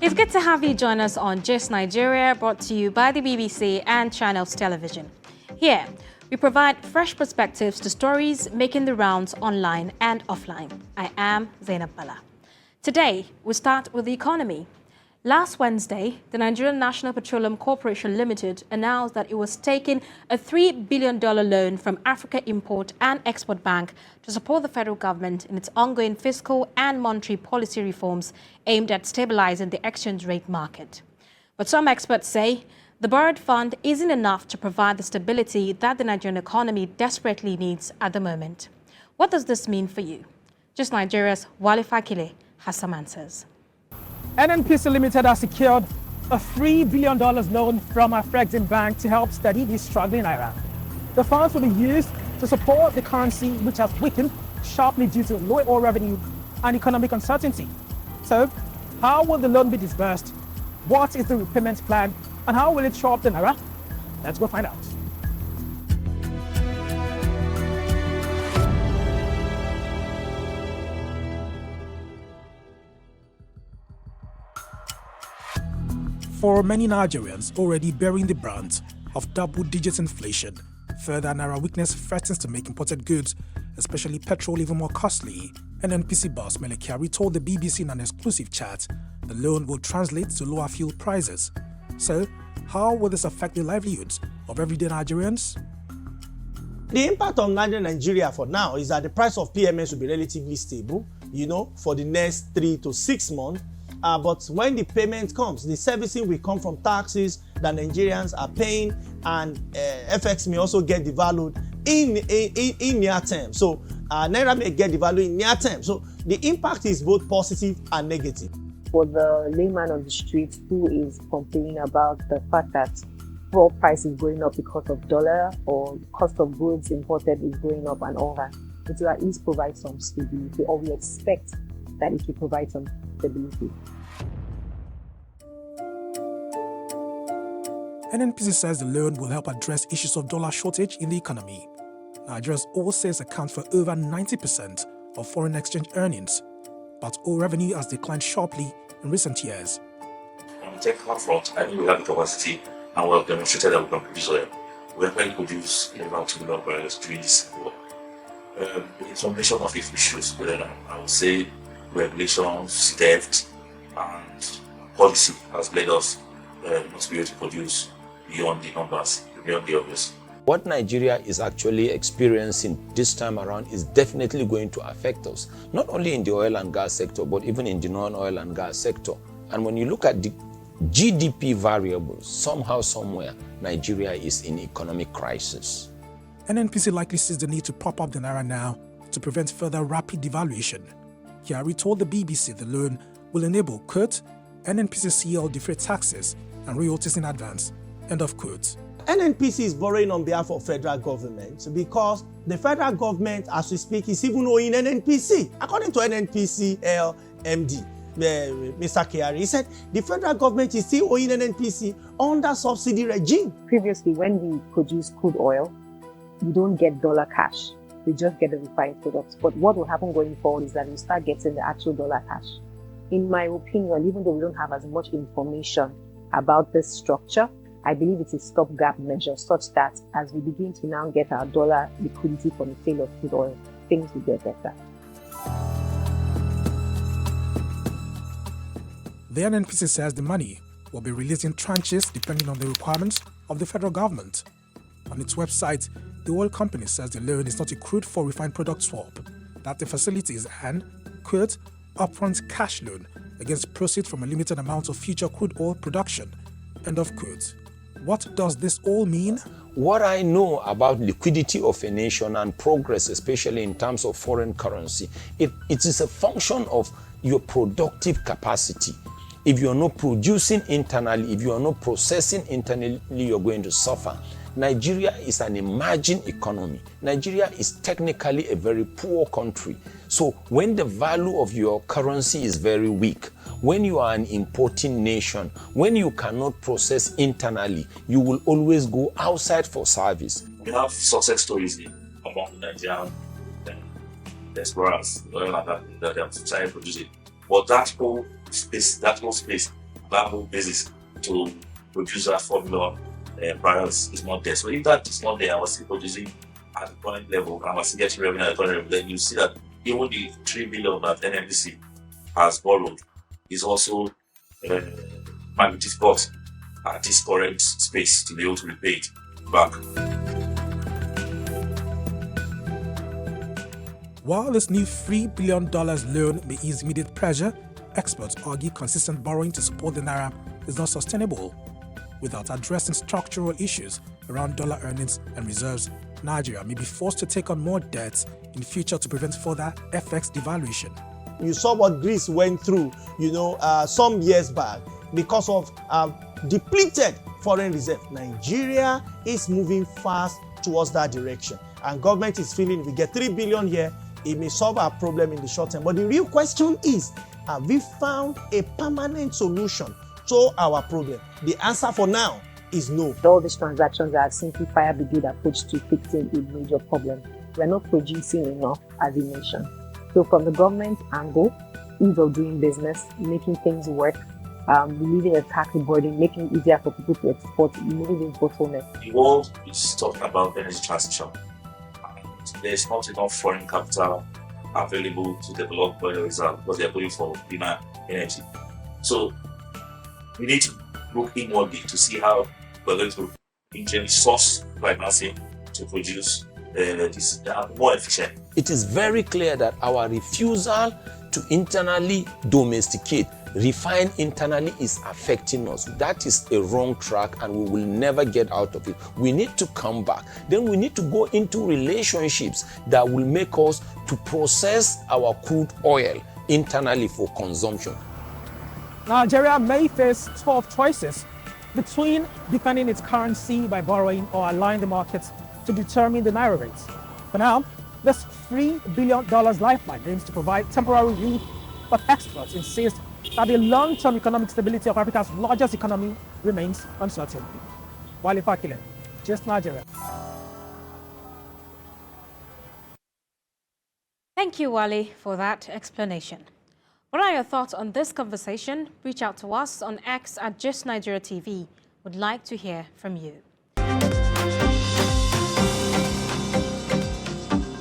It's good to have you join us on Just Nigeria, brought to you by the BBC and Channels Television. Here, we provide fresh perspectives to stories making the rounds online and offline. I am Zainab Bala. Today, we start with the economy. Last Wednesday, the Nigerian National Petroleum Corporation Limited announced that it was taking a $3 billion loan from Africa Import and Export Bank to support the federal government in its ongoing fiscal and monetary policy reforms aimed at stabilizing the exchange rate market. But some experts say the borrowed fund isn't enough to provide the stability that the Nigerian economy desperately needs at the moment. What does this mean for you? Just Nigeria's Wale Fakile has some answers. NNPC Limited has secured a $3 billion loan from Afrexim Bank to help steady the struggling naira. The funds will be used to support the currency, which has weakened sharply due to low oil revenue and economic uncertainty. So, how will the loan be disbursed? What is the repayment plan? And how will it show up the naira? Let's go find out. For many Nigerians already bearing the brunt of double-digit inflation, further naira weakness threatens to make imported goods, especially petrol, even more costly. NNPC boss Melekari told the BBC in an exclusive chat the loan will translate to lower fuel prices. So, how will this affect the livelihoods of everyday Nigerians? The impact on Nigeria for now is that the price of PMS will be relatively stable, for the next 3 to 6 months. But when the payment comes, the servicing will come from taxes that Nigerians are paying, and FX may also get devalued in near term. So Naira may get devalued in near term. So the impact is both positive and negative. For the layman on the street who is complaining about the fact that fuel price is going up because of dollar, or cost of goods imported is going up and all that, it will at least provide some stability, or we expect that it will provide some stability. NNPC says the loan will help address issues of dollar shortage in the economy. Nigeria's oil sales account for over 90% of foreign exchange earnings, but oil revenue has declined sharply in recent years. On the technical front, I think we have the capacity and we have demonstrated that we can produce oil. We have already produced about 2 million barrels during this war. It's a combination of issues, but I would say regulations, theft, and policy has led us not to be able to produce beyond the numbers, beyond the obvious. What Nigeria is actually experiencing this time around is definitely going to affect us, not only in the oil and gas sector, but even in the non-oil and gas sector. And when you look at the GDP variables, somehow, somewhere, Nigeria is in economic crisis. NNPC likely sees the need to prop up the naira now to prevent further rapid devaluation. Kyari told the BBC the loan will enable, quote, NNPCL defray taxes and royalties in advance, end of quote. NNPC is borrowing on behalf of federal government because the federal government, as we speak, is even owing NNPC. According to NNPCL MD, Mr. Kyari, he said the federal government is still owing NNPC under subsidy regime. Previously, when we produce crude oil, we don't get dollar cash. We just get the refined products. But what will happen going forward is that we start getting the actual dollar cash. In my opinion, even though we don't have as much information about this structure, I believe it's a stopgap measure such that as we begin to now get our dollar liquidity from the sale of crude oil, things will get better. The NNPC says the money will be released in tranches depending on the requirements of the federal government. On its website, the oil company says the loan is not a crude for refined product swap, that the facility is an, quote, upfront cash loan against proceeds from a limited amount of future crude oil production, end of quote. What does this all mean? What I know about liquidity of a nation and progress, especially in terms of foreign currency, it is a function of your productive capacity. If you are not producing internally, if you are not processing internally, you're going to suffer. Nigeria is an emerging economy. Nigeria is technically a very poor country. So when the value of your currency is very weak, when you are an importing nation, when you cannot process internally, you will always go outside for service. We have success stories among the Nigerian explorers that they have started producing. But that whole space viable basis to produce that formula barrels is not there. So if that is not there, I was still producing at the current level, I was still getting revenue at the current level, then you see that even the 3 billion that NNPC has borrowed is also might be difficult at this current space to be able to repay it back. While this new $3 billion loan may ease immediate pressure, experts argue consistent borrowing to support the naira is not sustainable. Without addressing structural issues around dollar earnings and reserves, Nigeria may be forced to take on more debts in future to prevent further FX devaluation. You saw what Greece went through, some years back because of depleted foreign reserve. Nigeria is moving fast towards that direction, and government is feeling if we get 3 billion here, it may solve our problem in the short term. But the real question is, have we found a permanent solution to our problem? The answer for now is no. All these transactions are simply fire brigade approach to fixing a major problem. We are not producing enough as a nation. So from the government angle, ease of doing business, making things work, relieving a tax burden, making it easier for people to export, removing bottlenecks. The world is talking about energy transition. There's not enough foreign capital available to develop oil reserve because they're going for cleaner energy. So we need to look inwardly to see how we're going to introduce source financing to produce this more efficient. It is very clear that our refusal to internally domesticate, refine internally is affecting us. That is a wrong track and we will never get out of it. We need to come back. Then we need to go into relationships that will make us to process our crude oil internally for consumption. Nigeria may face tough choices between defending its currency by borrowing or allowing the markets to determine the naira rates. For now, this $3 billion lifeline aims to provide temporary relief, but experts insist that the long-term economic stability of Africa's largest economy remains uncertain. Wale Fakile, Just Nigeria. Thank you, Wale, for that explanation. What are your thoughts on this conversation? Reach out to us on X at Just Nigeria TV. Would like to hear from you.